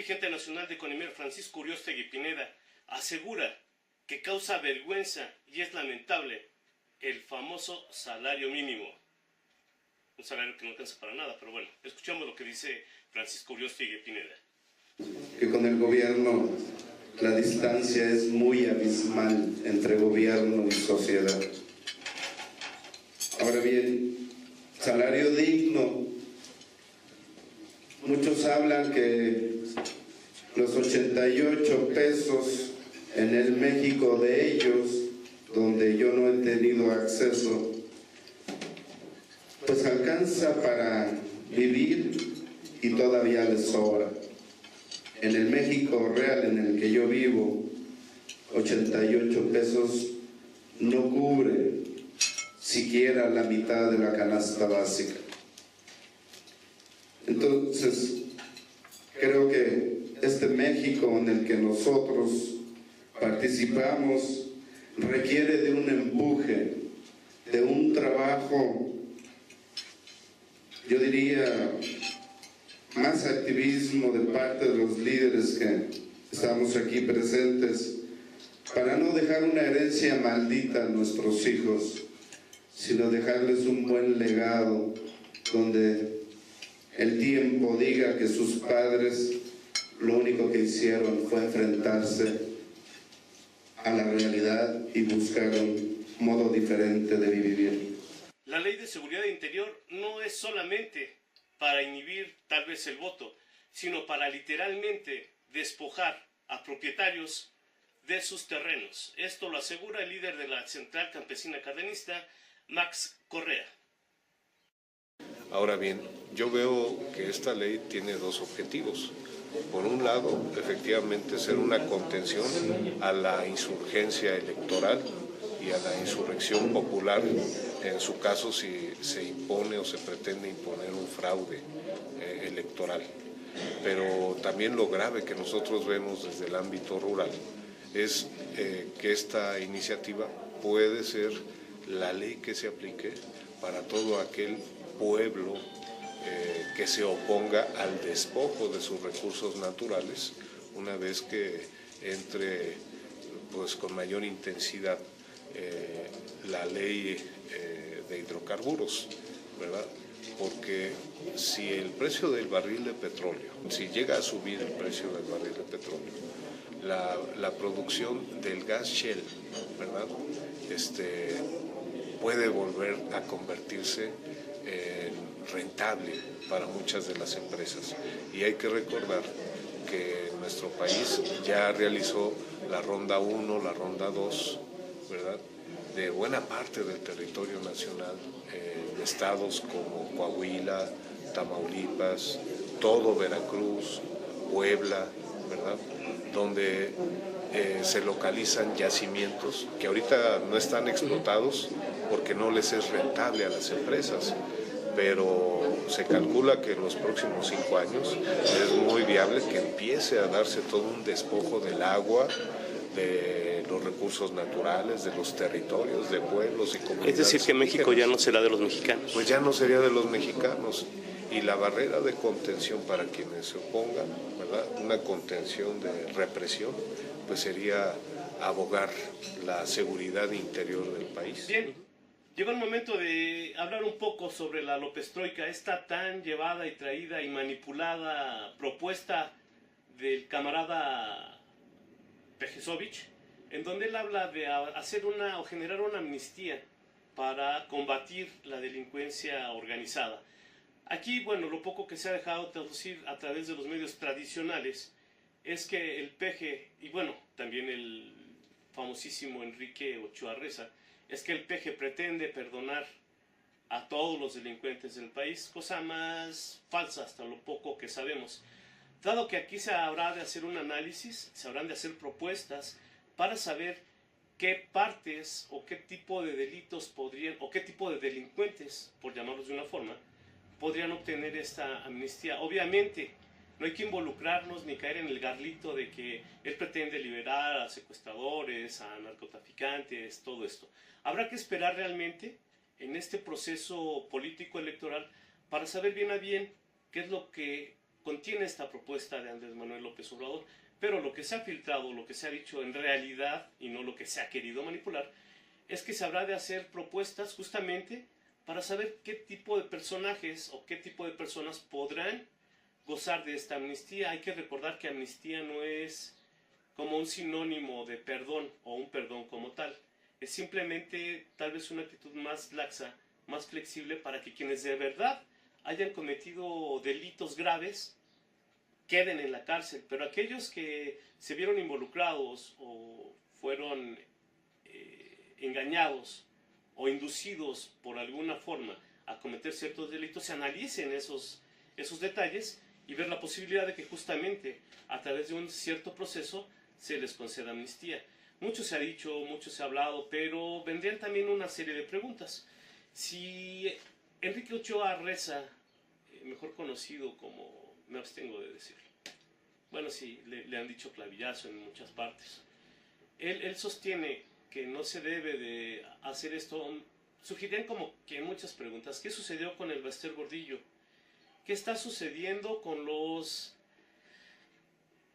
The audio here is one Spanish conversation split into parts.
dirigente nacional de CONIMER, Francisco Uriostegui Pineda, asegura que causa vergüenza y es lamentable el famoso salario mínimo. Un salario que no alcanza para nada, pero bueno, escuchamos lo que dice Francisco Uriostegui Pineda. Que con el gobierno la distancia es muy abismal entre gobierno y sociedad. Ahora bien, salario digno. Muchos hablan que los 88 pesos en el México de ellos, donde yo no he tenido acceso, pues alcanza para vivir y todavía les sobra. En el México real en el que yo vivo, 88 pesos no cubre siquiera la mitad de la canasta básica. Entonces, creo que este México en el que nosotros participamos requiere de un empuje, de un trabajo, yo diría, más activismo de parte de los líderes que estamos aquí presentes, para no dejar una herencia maldita a nuestros hijos, sino dejarles un buen legado donde el tiempo diga que sus padres lo único que hicieron fue enfrentarse a la realidad y buscar un modo diferente de vivir. La ley de seguridad interior no es solamente para inhibir tal vez el voto, sino para literalmente despojar a propietarios de sus terrenos. Esto lo asegura el líder de la Central Campesina Cardenista, Max Correa. Ahora bien, yo veo que esta ley tiene dos objetivos. Por un lado, efectivamente, ser una contención a la insurgencia electoral y a la insurrección popular, en su caso si se impone o se pretende imponer un fraude electoral. Pero también lo grave que nosotros vemos desde el ámbito rural es que esta iniciativa puede ser la ley que se aplique para todo aquel pueblo que se oponga al despojo de sus recursos naturales una vez que entre pues, con mayor intensidad la ley de hidrocarburos, ¿verdad? Porque si el precio del barril de petróleo, si llega a subir el precio del barril de petróleo, la producción del gas Shell, ¿verdad? Puede volver a convertirse en rentable para muchas de las empresas. Y hay que recordar que nuestro país ya realizó la ronda 1, la ronda 2, ¿verdad?, de buena parte del territorio nacional, en estados como Coahuila, Tamaulipas, todo Veracruz, Puebla, ¿verdad?, donde se localizan yacimientos que ahorita no están explotados porque no les es rentable a las empresas, pero se calcula que en los próximos 5 años es muy viable que empiece a darse todo un despojo del agua, de los recursos naturales, de los territorios, de pueblos y comunidades. Es decir, que México ya no será de los mexicanos. Pues ya no sería de los mexicanos. Y la barrera de contención para quienes se opongan, ¿verdad?, una contención de represión, pues sería abogar la seguridad interior del país. Bien, llegó el momento de hablar un poco sobre la López-Troika, esta tan llevada y traída y manipulada propuesta del camarada Pejesovich, en donde él habla de hacer o generar una amnistía para combatir la delincuencia organizada. Aquí, bueno, lo poco que se ha dejado traducir a través de los medios tradicionales es que el PG, y bueno, también el famosísimo Enrique Ochoa Reza, es que el PG pretende perdonar a todos los delincuentes del país, cosa más falsa hasta lo poco que sabemos. Dado que aquí se habrá de hacer un análisis, se habrán de hacer propuestas para saber qué partes o qué tipo de delitos podrían, o qué tipo de delincuentes, por llamarlos de una forma, podrían obtener esta amnistía. Obviamente, no hay que involucrarnos ni caer en el garlito de que él pretende liberar a secuestradores, a narcotraficantes, todo esto. Habrá que esperar realmente en este proceso político electoral para saber bien a bien qué es lo que contiene esta propuesta de Andrés Manuel López Obrador, pero lo que se ha filtrado, lo que se ha dicho en realidad, y no lo que se ha querido manipular, es que se habrá de hacer propuestas justamente para saber qué tipo de personajes o qué tipo de personas podrán gozar de esta amnistía. Hay que recordar que amnistía no es como un sinónimo de perdón o un perdón como tal. Es simplemente tal vez una actitud más laxa, más flexible para que quienes de verdad hayan cometido delitos graves queden en la cárcel, pero aquellos que se vieron involucrados o fueron engañados o inducidos por alguna forma a cometer ciertos delitos, se analicen esos detalles y ver la posibilidad de que justamente a través de un cierto proceso se les conceda amnistía. Mucho se ha dicho, mucho se ha hablado, pero vendrían también una serie de preguntas. Si Enrique Ochoa Reza, mejor conocido como, me abstengo de decirlo, bueno, sí, le han dicho clavillazo en muchas partes, él sostiene que no se debe de hacer esto. Surgirían como que muchas preguntas. ¿Qué sucedió con el Bester Gordillo? ¿Qué está sucediendo con los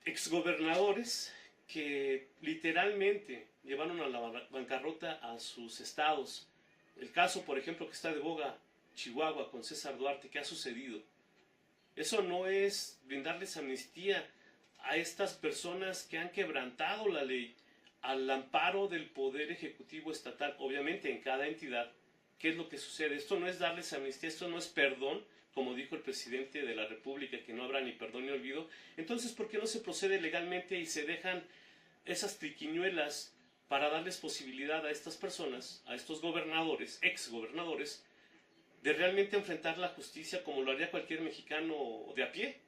exgobernadores que literalmente llevaron a la bancarrota a sus estados? El caso, por ejemplo, que está de boga, Chihuahua, con César Duarte. ¿Qué ha sucedido? Eso no es brindarles amnistía a estas personas que han quebrantado la ley al amparo del Poder Ejecutivo Estatal, obviamente en cada entidad. ¿Qué es lo que sucede? Esto no es darles amnistía, esto no es perdón, como dijo el presidente de la República, que no habrá ni perdón ni olvido. Entonces, ¿por qué no se procede legalmente y se dejan esas triquiñuelas para darles posibilidad a estas personas, a estos gobernadores, exgobernadores, de realmente enfrentar la justicia como lo haría cualquier mexicano de a pie?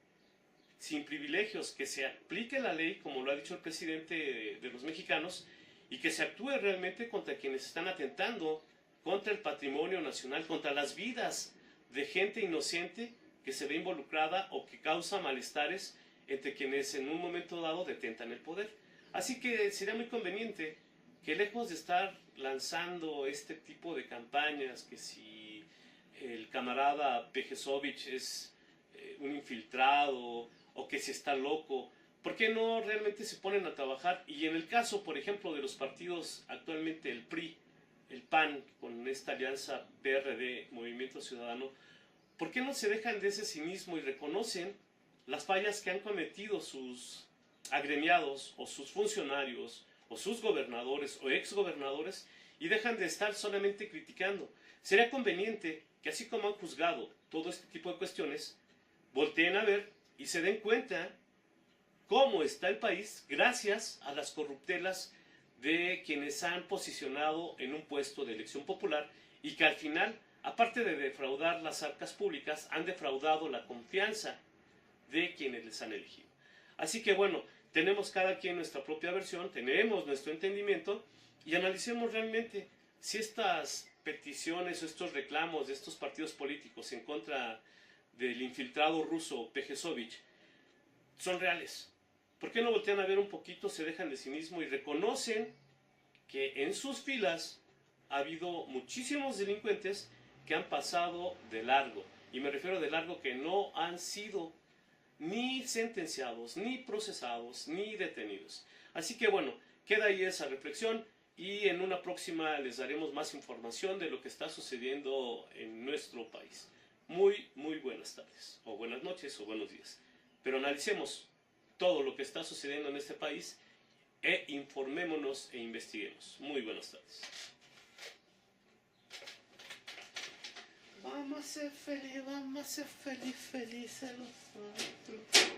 Sin privilegios, que se aplique la ley, como lo ha dicho el presidente de los mexicanos, y que se actúe realmente contra quienes están atentando contra el patrimonio nacional, contra las vidas de gente inocente que se ve involucrada o que causa malestares entre quienes en un momento dado detentan el poder. Así que sería muy conveniente que, lejos de estar lanzando este tipo de campañas, que si el camarada Pejesovich es un infiltrado o que si está loco, ¿por qué no realmente se ponen a trabajar? Y en el caso, por ejemplo, de los partidos actualmente, el PRI, el PAN, con esta alianza PRD, Movimiento Ciudadano, ¿por qué no se dejan de ese cinismo y reconocen las fallas que han cometido sus agremiados o sus funcionarios o sus gobernadores o exgobernadores y dejan de estar solamente criticando? Sería conveniente que, así como han juzgado todo este tipo de cuestiones, volteen a ver y se den cuenta cómo está el país gracias a las corruptelas de quienes han posicionado en un puesto de elección popular y que al final, aparte de defraudar las arcas públicas, han defraudado la confianza de quienes les han elegido. Así que bueno, tenemos cada quien nuestra propia versión, tenemos nuestro entendimiento y analicemos realmente si estas peticiones o estos reclamos de estos partidos políticos en contra del infiltrado ruso Pejesovich son reales. ¿Por qué no voltean a ver un poquito, se dejan de cinismo y reconocen que en sus filas ha habido muchísimos delincuentes que han pasado de largo? Y me refiero de largo que no han sido ni sentenciados, ni procesados, ni detenidos. Así que bueno, queda ahí esa reflexión y en una próxima les daremos más información de lo que está sucediendo en nuestro país. Muy buenas tardes, o buenas noches, o buenos días. Pero analicemos todo lo que está sucediendo en este país e informémonos e investiguemos. Muy buenas tardes. Vamos a ser felices nosotros.